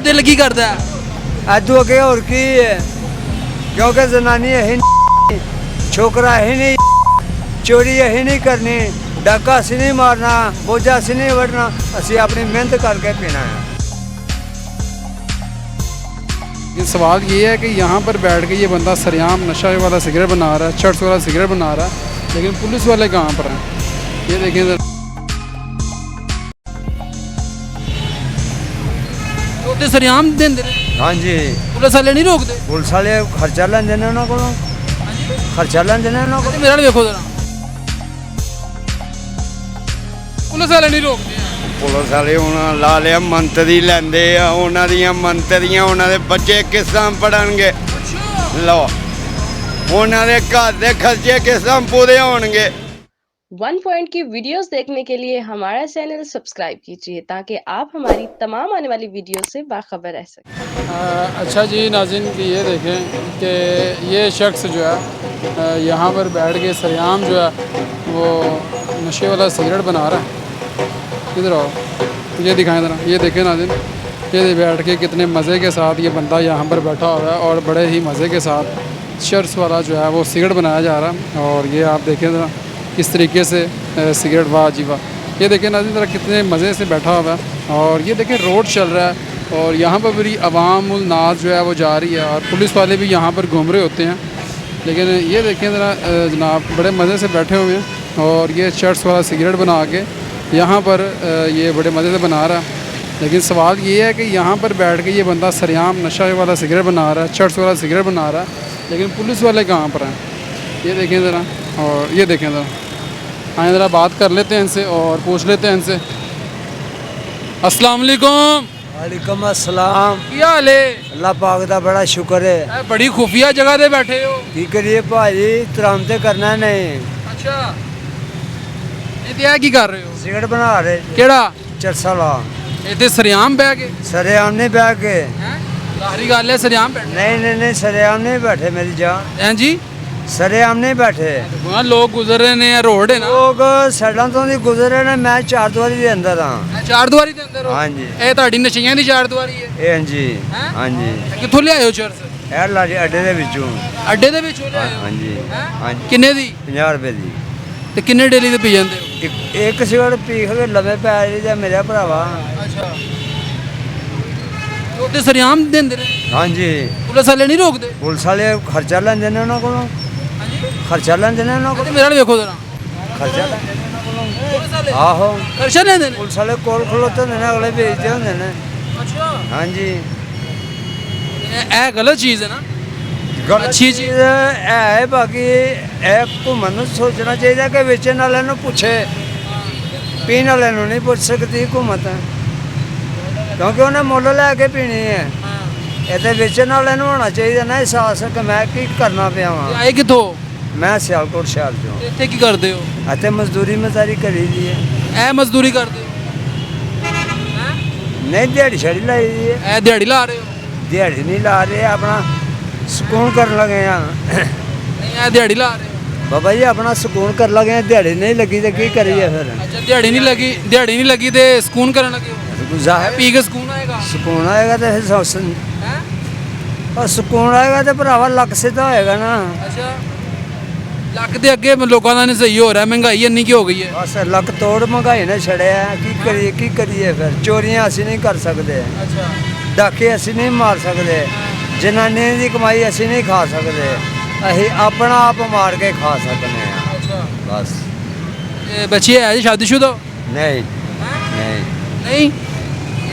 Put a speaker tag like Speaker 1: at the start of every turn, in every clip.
Speaker 1: दिल की करता है?
Speaker 2: इदू अगे होर की है, क्योंकि जनानी अही छोकरा अही नहीं, चोरी अही नहीं करनी, डाका असी नहीं मारना, बोझा असी नहीं वढ़ना, असी अपनी मेहनत करके पीना है।
Speaker 3: ये सवाल ये है कि यहाँ पर बैठ के ये बंदा सरेआम नशा वाला सिगरेट बना रहा है, चर्च वाला सिगरेट बना रहा है, लेकिन पुलिस वाले कहाँ पर हैं? ये देखें जरा।
Speaker 1: तो सरेआम देंदे ने,
Speaker 2: हाँ जी,
Speaker 1: पुलिस वाले नहीं रोकते?
Speaker 2: पुलिस वाले खर्चा लेंदे ने उन्होंने को, खर्चा लेंदे ने उन्होंने को।
Speaker 1: मेरा देखो जरा, पुलिस वाले नहीं रोकते हैं।
Speaker 4: पुलिस वाले उन्होंने ला लिया मंतरी लेंदे आ, उन्हों दियां मंतरियां उन्हों दे बच्चे किस तरह पढ़नगे? लो उन्हों दे घर दे खर्चे किस तरह पूरे होणगे?
Speaker 5: वन पॉइंट की वीडियोस देखने के लिए हमारा चैनल सब्सक्राइब कीजिए ताकि आप हमारी तमाम आने वाली वीडियो से बाखबर रह सकें।
Speaker 3: अच्छा जी नाज़रीन कि ये देखें कि ये शख्स जो है यहाँ पर बैठ के सरेआम जो है वो नशे वाला सिगरेट बना रहा है। इधर आओ, ये दिखाएं ज़रा, ये देखें नाज़रीन, ये बैठ के कितने मज़े के साथ ये बंदा यहाँ पर बैठा हुआ है और बड़े ही मज़े के साथ चर्च वाला जो है वो सिगरेट बनाया जा रहा है। और ये आप देखें ज़रा किस तरीके से सिगरेट, वाह जी वाह। ये देखें नाज़रीन ज़रा कितने मज़े से बैठा हुआ है। और ये देखें रोड चल रहा है और यहाँ पर भी अवामुल नाज जो है वो जा रही है और पुलिस वाले भी यहाँ पर घूम रहे होते हैं। लेकिन ये देखें ज़रा जनाब बड़े मज़े से बैठे हुए हैं और ये चर्च वाला सिगरेट बना के यहाँ पर ये बड़े मज़े से बना रहा है। लेकिन सवाल ये है कि यहाँ पर बैठ के ये बंदा सरेआम नशा वाला सिगरेट बना रहा है, चर्च वाला सिगरेट बना रहा है, लेकिन पुलिस वाले कहाँ पर हैं? ये देखें ज़रा, और ये देखें ज़रा, आए ज़रा बात कर लेते हैं इनसे और पूछ लेते हैं इनसे। अस्सलाम वालेकुम।
Speaker 2: वालेकुम अस्सलाम।
Speaker 1: क्या हाल है?
Speaker 2: अल्लाह पाक दा बड़ा शुक्र है।
Speaker 1: बड़ी खुफिया जगह पे बैठे हो।
Speaker 2: की करिए भाजी, तराम ते करना नहीं।
Speaker 1: अच्छा, ये की कर रहे हो?
Speaker 2: सिगरेट बना रहे
Speaker 1: केड़ा?
Speaker 2: चरसा ला
Speaker 1: इतने सरेआम बह के?
Speaker 2: सरेआम नहीं बह के।
Speaker 1: लाहरी गल है सरेआम बैठे?
Speaker 2: नहीं सरेआम नहीं बैठे मेरी जान,
Speaker 1: हैं जी,
Speaker 2: सरेआम नहीं बैठे।
Speaker 1: वहाँ लोग गुजर रहे ने, रोड है ना,
Speaker 2: लोग सड़कों तो नहीं गुजरे ने, मैं चार दीवारी के अंदर हाँ।
Speaker 1: चार दुआरी दे अंदर हो?
Speaker 2: हाँ जी।
Speaker 1: ਇਹ ਤੁਹਾਡੀ ਨਸ਼ਈਆਂ ਦੀ ਚਾਰ ਦੁਆਰੀ ਹੈ?
Speaker 2: हाँ जी,
Speaker 1: हैं?
Speaker 2: हाँ जी।
Speaker 1: ਕਿੱਥੋਂ ਲਿਆਏ ਹੋ ਚਰਸ?
Speaker 2: ਇਹ ਲਾੜੀ ਅੱਡੇ ਦੇ ਵਿੱਚੋਂ।
Speaker 1: ਅੱਡੇ ਦੇ ਵਿੱਚੋਂ ਲਿਆਏ ਹੋ?
Speaker 2: हाँ जी,
Speaker 1: हैं?
Speaker 2: हाँ जी।
Speaker 1: ਕਿੰਨੇ ਦੀ?
Speaker 2: 50 रुपए ਦੀ।
Speaker 1: ਤੇ ਕਿੰਨੇ ਡੇਲੀ ਦੇ ਪੀ ਜਾਂਦੇ ਹੋ?
Speaker 2: ਇੱਕ ਸਿਗਰਟ ਪੀ ਕੇ ਲੰਮੇ ਪੈ ਜਾ ਮੇਰਾ ਭਰਾਵਾ।
Speaker 1: ਅੱਛਾ, ਤੇ ਸਰਿਆਮ ਦਿੰਦੇ ਨੇ?
Speaker 2: हाँ जी,
Speaker 1: ਪੁਲਿਸ ਵਾਲੇ ਨਹੀਂ ਰੋਕਦੇ?
Speaker 2: ਪੁਲਿਸ ਵਾਲੇ ਖਰਚਾ ਲੈਂਦੇ ਨੇ ਉਹਨਾਂ ਕੋਲੋਂ,
Speaker 1: ਹਾਂਜੀ,
Speaker 2: ਖਰਚਾ ਲੈਂਦੇ ਨੇ ਉਹਨਾਂ
Speaker 1: ਤੇ
Speaker 2: ਕੋਲੋਂ,
Speaker 1: ਮੇਰੇ ਨਾਲ ਵੇਖੋ ਜਰਾ,
Speaker 2: ਖਰਚਾ ਲੈਂਦੇ ਨੇ ਉਹਨਾਂ ਕੋਲੋਂ।
Speaker 1: ਪੁਲਿਸ ਵਾਲੇ
Speaker 2: ਆਹੋ,
Speaker 1: ਖਰਚਾ ਲੈਂਦੇ ਨੇ?
Speaker 2: ਪੁਲਿਸ ਵਾਲੇ ਕੋਲ ਖਲੋਤੇ ਹੁੰਦੇ ਨੇ, ਅਗਲੇ ਵੇਚਦੇ ਹੁੰਦੇ ਨੇ।
Speaker 1: ਅੱਛਾ,
Speaker 2: हाँ जी,
Speaker 1: ਇਹ ਗਲਤ ਚੀਜ਼ ਹੈ ਨਾ?
Speaker 2: ਅੱਛੀ ਚੀਜ਼ ਹੈ। ਬਾਕੀ ਇਹ ਘੁੰਮਣ ਨੂੰ ਸੋਚਣਾ ਚਾਹੀਦਾ ਕਿ ਵੇਚਣ ਵਾਲਿਆਂ ਨੂੰ ਪੁੱਛੇ, ਪੀਣ ਵਾਲਿਆਂ ਨੂੰ ਨਹੀਂ ਪੁੱਛ ਸਕਦੀ ਹਕੂਮਤ, ਕਿਉਂਕਿ ਉਹਨੇ ਮੁੱਲ ਲੈ ਕੇ ਪੀਣੀ ਹੈ। ਇਹ ਤੇ ਵੇਚਣ ਵਾਲਿਆਂ ਨੂੰ ਹੋਣਾ ਚਾਹੀਦਾ ਨਾ ਅਹਿਸਾਸ ਕਿ ਮੈਂ ਕੀ ਕਰਨਾ ਪਿਆ ਵਾਂ।
Speaker 1: ਆਏ ਕਿੱਥੋਂ?
Speaker 2: ਮੈਂ ਸਿਆਲਕੋਟ ਸ਼ਹਿਰ ਤੋਂ।
Speaker 1: ਇੱਥੇ ਕੀ ਕਰਦੇ ਹੋ?
Speaker 2: ਇੱਥੇ ਮਜ਼ਦੂਰੀ ਮਜ਼ਾਰੀ ਕਰੀ ਦੀ ਹੈ।
Speaker 1: ਇਹ ਮਜ਼ਦੂਰੀ ਕਰਦੇ ਹੋ? ਹੈਂ?
Speaker 2: ਨਹੀਂ ਦਿਹਾੜੀ ਛੜੀ ਲਾਈ ਦੀ ਹੈ।
Speaker 1: ਇਹ ਦਿਹਾੜੀ ਲਾ ਰਹੇ ਹੋ?
Speaker 2: ਦਿਹਾੜੀ ਨਹੀਂ ਲਾ ਰਹੇ, ਆਪਣਾ ਸਕੂਨ ਕਰਨ ਲੱਗੇ ਆ।
Speaker 1: ਨਹੀਂ, ਇਹ ਦਿਹਾੜੀ ਲਾ ਰਹੇ ਹੋ?
Speaker 2: ਬਾਬਾ ਜੀ ਆਪਣਾ ਸਕੂਨ ਕਰਨ ਲੱਗੇ ਆ, ਦਿਹਾੜੀ ਨਹੀਂ ਲੱਗੀ ਤੇ ਕੀ ਕਰੀਏ ਫਿਰ?
Speaker 1: ਅੱਛਾ, ਦਿਹਾੜੀ ਨਹੀਂ ਲੱਗੀ ਤੇ ਸਕੂਨ ਕਰਨ ਲੱਗੇ ਹੋ?
Speaker 2: ਜ਼ਾਹਿਰ
Speaker 1: ਪੀ ਕੇ ਸਕੂਨ ਆਏਗਾ?
Speaker 2: ਸਕੂਨ ਆਏਗਾ ਤੇ ਫਿਰ
Speaker 1: ਹੈ?
Speaker 2: ਔਰ ਸਕੂਨ ਆਏਗਾ ਤੇ ਭਰਾਵਾ ਲੱਕ ਸਿੱਧਾ ਹੋਏਗਾ ਨਾ।
Speaker 1: ਅੱਛਾ, ਲੱਕ ਦੇ ਅੱਗੇ ਲੋਕਾਂ ਦਾ ਨਹੀਂ ਸਹੀ ਹੋ ਰਿਹਾ, ਮਹਿੰਗਾਈ ਇੰਨੀ ਕੀ ਹੋ ਗਈ ਹੈ?
Speaker 2: ਬਸ ਲੱਕ ਤੋੜ ਮਹਿੰਗਾਈ ਨੇ ਛੜਿਆ, ਕੀ ਕਰੀਏ ਫਿਰ? ਚੋਰੀਆਂ ਅਸੀਂ ਨਹੀਂ ਕਰ ਸਕਦੇ,
Speaker 1: ਅੱਛਾ,
Speaker 2: ਡਾਕੇ ਅਸੀਂ ਨਹੀਂ ਮਾਰ ਸਕਦੇ, ਜਨਾਨੀ ਦੀ ਕਮਾਈ ਅਸੀਂ ਨਹੀਂ ਖਾ ਸਕਦੇ, ਅਸੀਂ ਆਪਣਾ ਆਪ ਮਾਰ ਕੇ ਖਾ ਸਕਦੇ ਹਾਂ।
Speaker 1: ਅੱਛਾ,
Speaker 2: ਬਸ।
Speaker 1: ये बच्चे है जी शादीशुदा?
Speaker 2: नहीं नहीं
Speaker 1: नहीं,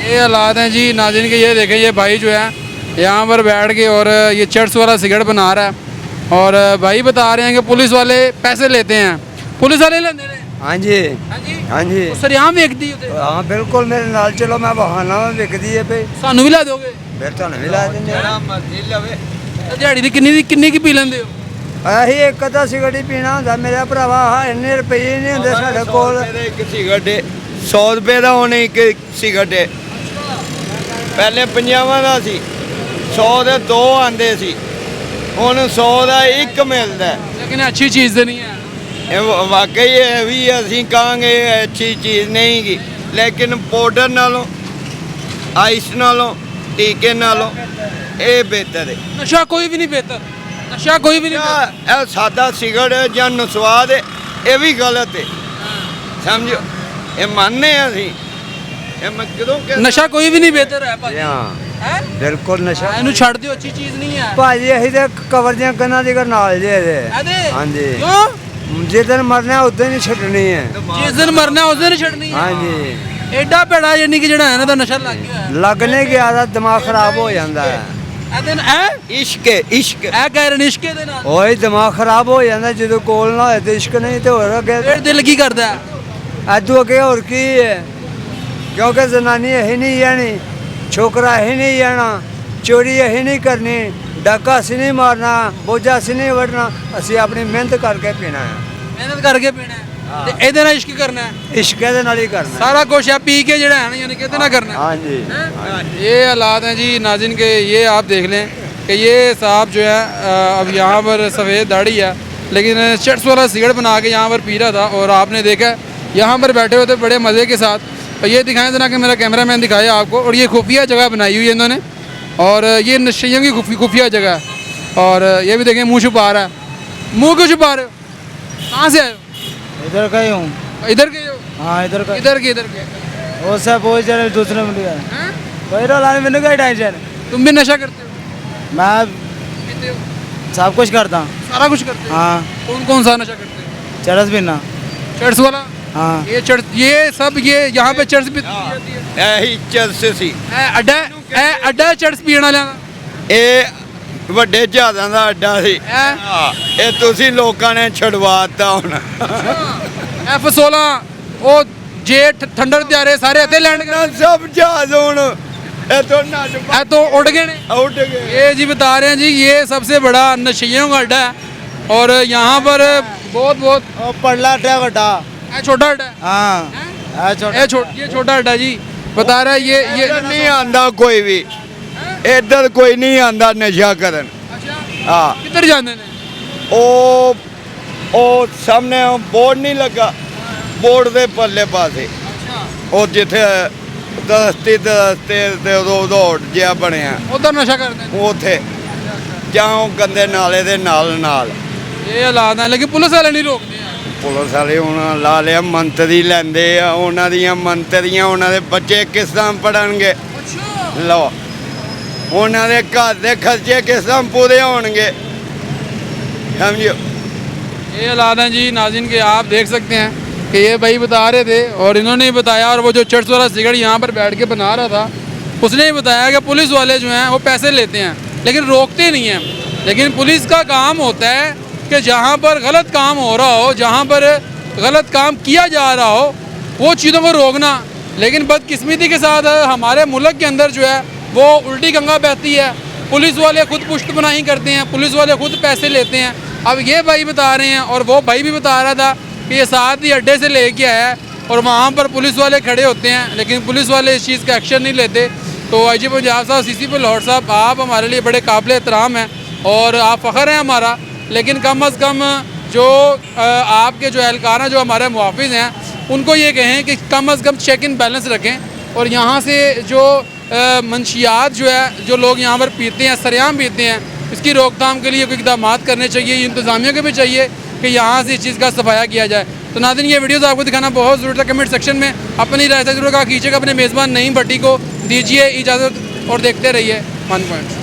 Speaker 1: ये हालात हैं जी नाज़रीन के। ये देखें, ये भाई जो है यहाँ पर बैठ के और ये चर्च वाला सिगरेट बना रहा है और भाई बता रहे हैं कि पुलिस वाले पैसे लेते हैं। पुलिस वाले लेते हैं?
Speaker 2: हाँ जी,
Speaker 1: हाँ जी,
Speaker 2: हाँ जी,
Speaker 1: सरेआम वेचदी होते?
Speaker 2: हाँ बिल्कुल, मेरे नाल चलो, मैं बहाना विकदी है भाई,
Speaker 1: सानू भी ला दोगे?
Speaker 2: फिर तो नहीं ला देंगे।
Speaker 1: दिहाड़ी दी किन्नी की पी लेंदे हो?
Speaker 2: ਅਸੀਂ ਇੱਕ ਅੱਧਾ ਸਿਗਰਟ ਹੀ ਪੀਣਾ ਹੁੰਦਾ ਮੇਰੇ ਭਰਾਵਾ। ਇੰਨੇ ਰੁਪਏ ਨਹੀਂ ਹੁੰਦੇ ਸਾਡੇ ਕੋਲ।
Speaker 4: ਇੱਕ ਸਿਗਰਟ 100 ਰੁਪਏ ਦਾ ਹੁਣ ਇੱਕ ਸਿਗਰਟ ਹੈ। ਪਹਿਲੇ 50 ਦਾ ਸੀ, 100 ਦੇ 2 ਆਂਦੇ ਸੀ, ਹੁਣ 100 ਦਾ ਇੱਕ ਮਿਲਦਾ।
Speaker 1: लेकिन अच्छी चीज़ तो नहीं है।
Speaker 4: ਇਹ ਵਾਕਈ ਇਹ ਵੀ ਅਸੀਂ ਕਹਾਂਗੇ ਅੱਛੀ ਚੀਜ਼ ਨਹੀਂ ਗੀ, ਲੇਕਿਨ ਪਾਊਡਰ ਨਾਲੋਂ, ਆਈਸ ਨਾਲੋਂ ਟੀਕੇ ਨਾਲੋਂ ਇਹ ਬਿਹਤਰ ਹੈ
Speaker 3: ਨਸ਼ਾ ਕੋਈ ਵੀ ਨਹੀਂ ਬਿਹਤਰ, ਨਸ਼ਾ ਕੋਈ ਵੀ ਨਹੀਂ ਬਿਹਤਰ।
Speaker 4: ਇਹ ਸਾਦਾ ਸਿਗਰਟ ਜਾਂ ਨਸਵਾਦ ਇਹ ਵੀ ਗਲਤ ਹੈ ਸਮਝੋ ਇਹ ਮੰਨਦੇ ਹਾਂ ਅਸੀਂ ਇਹ ਮੈਂ ਕਦੋਂ ਕਿ
Speaker 3: ਨਸ਼ਾ ਕੋਈ ਵੀ ਨਹੀਂ ਬਿਹਤਰ ਹੈ ਭਾਜੀ।
Speaker 2: ਹਾਂ
Speaker 3: ਹੈ
Speaker 2: ਬਿਲਕੁਲ ਨਸ਼ਾ
Speaker 3: ਇਹਨੂੰ ਛੱਡ ਦਿਓ, ਅੱਛੀ ਚੀਜ਼ ਨਹੀਂ ਹੈ
Speaker 2: ਭਾਜੀ ਅਸੀਂ ਤੇ ਕਵਰ ਦੀਆਂ ਕੰਨਾਂ ਦੀ ਨਾਲ ਜੇ ਇਹਦੇ
Speaker 3: ਇਹਦੇ
Speaker 2: ਹਾਂਜੀ
Speaker 3: ਕਿਉਂ?
Speaker 2: ਜਿੱਦਣ ਮਰਨਾ ਉਦੋਂ ਹੀ ਛੱਡਣੀ ਹੈ
Speaker 3: ਜਿਸ ਦਿਨ ਮਰਨਾ ਉਸ ਦਿਨ ਛੱਡਣੀ ਹੈ।
Speaker 2: ਹਾਂਜੀ
Speaker 3: ਐਡਾ ਭੈੜਾ ਯਾਨੀ ਕਿ ਜਿਹੜਾ ਇਹਨਾਂ ਦਾ ਨਸ਼ਾ ਲੱਗ ਗਿਆ ਹੈ।
Speaker 2: ਲੱਗਣੇ ਗਿਆ ਦਾ ਦਿਮਾਗ ਖਰਾਬ ਹੋ ਜਾਂਦਾ ਹੈ
Speaker 3: ਇਹਦੇ ਨਾਲ
Speaker 4: ਇਸ਼ਕ ਹੈ ਇਸ਼ਕ
Speaker 3: ਇਹ ਕਹਿ ਰਹੇ ਨੇ ਇਸ਼ਕੇ ਦੇ ਨਾਲ
Speaker 2: ਓਏ ਦਿਮਾਗ ਖਰਾਬ ਹੋ ਜਾਂਦਾ ਜਦੋਂ ਕੋਲ ਨਾ ਹੋਏ ਤੇ ਇਸ਼ਕ ਨਹੀਂ ਤੇ ਹੋਰ ਅੱਗੇ
Speaker 3: ਫਿਰ ਦਿਲ ਕੀ ਕਰਦਾ ਹੈ?
Speaker 2: ਐਦੂ ਅੱਗੇ ਹੋਰ ਕੀ ਹੈ ਕਿਉਂਕਿ ਜ਼ਨਾਨੀ ਇਹ ਨਹੀਂ ਜਾਣੀ ਛੋਕਰਾ ਇਹ ਨਹੀਂ ਜਾਣਾ ਚੋਰੀ ਇਹ ਨਹੀਂ ਕਰਨੀ ਡਾਕਾ ਅਸੀਂ ਨਹੀਂ ਮਾਰਨਾ ਬੋਝਾ ਅਸੀਂ ਨਹੀਂ ਵੜਨਾ ਅਸੀਂ ਆਪਣੀ ਮਿਹਨਤ ਕਰਕੇ ਪੀਣਾ ਹੈ
Speaker 3: ਮਿਹਨਤ ਕਰਕੇ ਪੀਣਾ ਹੈ ਤੇ ਇਹਦੇ ਨਾਲ ਇਸ਼ਕ ਕਰਨਾ ਹੈ।
Speaker 2: ਇਸ਼ਕ ਦੇ ਨਾਲ ਹੀ ਕਰਨਾ
Speaker 3: सारा कुछ है पी के जड़ा है ना यानी कहते ना करना है।
Speaker 2: ਹਾਂਜੀ
Speaker 1: ये हालात हैं जी नाज़रीन के, ये आप देख लें कि ये साहब जो है अब यहाँ पर सफ़ेद दाढ़ी है लेकिन चट्स वाला सिगरेट बना के यहाँ पर पी रहा था और आपने देखा यहाँ पर बैठे हुए थे बड़े मज़े के साथ। और ये दिखाएं जना कि मेरा कैमरामैन दिखाए आपको। और ये खुफिया जगह बनाई हुई है इन्होंने और ये नशेइयों की खुफिया जगह है। और ये भी देखें मुँह छुपा रहा है। मुँह क्यों छुपा रहे हो? कहाँ से आए हो?
Speaker 2: इधर का ही हूँ
Speaker 1: इधर के हो?
Speaker 2: हाँ इधर का
Speaker 1: इधर के
Speaker 2: वो सब वो चले दूसरे मिल गया
Speaker 1: हैं?
Speaker 2: कोई रोला नहीं मैंने कोई टेंशन
Speaker 1: तुम भी नशा करते हो?
Speaker 2: मैं
Speaker 1: पीते हो?
Speaker 2: सब कुछ करता हूँ
Speaker 1: सारा कुछ करते हो?
Speaker 2: हाँ
Speaker 1: कौन कौन सा नशा करते हो?
Speaker 2: चरस पीना
Speaker 1: चर्च वाला?
Speaker 2: हाँ
Speaker 1: ये चर्च, ये सब ये यहाँ पे चर्च भी जाती है।
Speaker 4: ਇਹੀ ਚਰਸ ਸੀ
Speaker 1: अड्डा चर्च पीने वाला
Speaker 4: ਇਹ ਵੱਡੇ ਜਹਾਜ਼ਾਂ ਦਾ ਅੱਡਾ ਸੀ
Speaker 1: है
Speaker 4: ਹਾਂ, ਇਹ ਤੁਸੀਂ ਲੋਕਾਂ ਨੇ ਛਡਵਾਤਾ ਹੁਣ
Speaker 1: F16 वो जेट थंडर त्यारे सारे इतने लैंड
Speaker 4: ਨਾ ਸਭ ਜਹਾਜ਼ ਹੁਣ ਇਹ ਤੋਂ ਨੱਜ
Speaker 1: है तो उड़ गए ने।
Speaker 4: ਉੱਡ ਗਏ
Speaker 1: ये जी बता रहे हैं जी ये सबसे बड़ा नशेइयों का अड्डा है और यहाँ पर बहुत
Speaker 2: वो पड़ला अड्डा बड़ा
Speaker 1: ये छोटा अड्डा है।
Speaker 2: हाँ
Speaker 1: ये छोटा अड्डा जी बता रहा है ये
Speaker 4: ਇੱਧਰ ਨਹੀਂ ਆਂਦਾ ਕੋਈ ਵੀ ਇੱਧਰ ਕੋਈ ਨਹੀਂ ਆਂਦਾ ਨਸ਼ਾ ਕਰਨ
Speaker 1: अच्छा
Speaker 4: ਹਾਂ
Speaker 1: किधर जाने ने?
Speaker 4: ਉਹ ਸਾਹਮਣੇ ਬੋਰਡ ਨਹੀਂ ਲੱਗਾ ਬੋਰਡ ਦੇ ਪੱਲੇ ਪਾਸੇ ਉਹ ਜਿੱਥੇ ਦਸਤੀ ਤੇ ਉਦੋਂ ਜਿਹਾ ਬਣਿਆ
Speaker 1: उधर नशा करते हैं।
Speaker 4: ਉਥੇ ਜਾਂ ਉਹ ਗੰਦੇ ਨਾਲੇ ਦੇ ਨਾਲ
Speaker 1: ये हालात है लेकिन पुलिस वाले नहीं रोकते हैं।
Speaker 4: ਪੁਲਿਸ ਵਾਲੇ ਹੁਣ ਲਾ ਲਿਆ ਮੰਤਰੀ ਲੈਂਦੇ ਆ ਉਹਨਾਂ ਦੀਆਂ ਮੰਤਰੀਆਂ ਉਹਨਾਂ ਦੇ ਬੱਚੇ ਕਿਸ ਤਰ੍ਹਾਂ ਪੜਨਗੇ ਲਓ ਉਹਨਾਂ ਦੇ ਘਰ ਦੇ ਖਰਚੇ ਕਿਸ ਤਰ੍ਹਾਂ ਪੂਰੇ ਹੋਣਗੇ ਸਮਝਿਓ
Speaker 1: ये हालात हैं जी नाज़रीन के, आप देख सकते हैं कि ये भाई बता रहे थे और इन्होंने ही बताया और वो जो चर्च वाला सिगरेट यहाँ पर बैठ के बना रहा था उसने ही बताया कि पुलिस वाले जो हैं वो पैसे लेते हैं लेकिन रोकते नहीं हैं। लेकिन पुलिस का काम होता है कि जहाँ पर गलत काम हो रहा हो, जहाँ पर गलत काम किया जा रहा हो वो चीज़ों को रोकना। लेकिन बदकिस्मती के साथ हमारे मुल्क के अंदर जो है वो उल्टी गंगा बहती है। पुलिस वाले खुद पुष्ट बनाही करते हैं, पुलिस वाले खुद पैसे लेते हैं। अब ये भाई बता रहे हैं और वो भाई भी बता रहा था कि ये साथ ही अड्डे से लेके आया है और वहाँ पर पुलिस वाले खड़े होते हैं लेकिन पुलिस वाले इस चीज़ का एक्शन नहीं लेते। तो IG पंजाब साहब CCP लाहौर साहब आप हमारे लिए बड़े काबिल एहतराम हैं और आप फ़ख्र हैं हमारा। लेकिन कम अज़ कम जो आपके जो एहलकार हैं जो हमारे मुहाफ़िज़ हैं उनको ये कहें कि कम अज़ कम चेक इन बैलेंस रखें और यहाँ से जो मंशियात जो है जो लोग यहाँ पर पीते हैं सरेआम पीते हैं इसकी रोकथाम के लिए कोई इक़दाम करने चाहिए। इंतज़ामिया को भी चाहिए कि यहाँ से इस चीज़ का सफाया किया जाए। तो नाज़रीन ये वीडियोज़ आपको दिखाना बहुत ज़रूरी था। कमेंट सेक्शन में अपनी राय से ज़रूर कहा कीजिएगा। अपने मेज़बान नईम भट्टी को दीजिए इजाज़त और देखते रहिए 1 पॉइंट।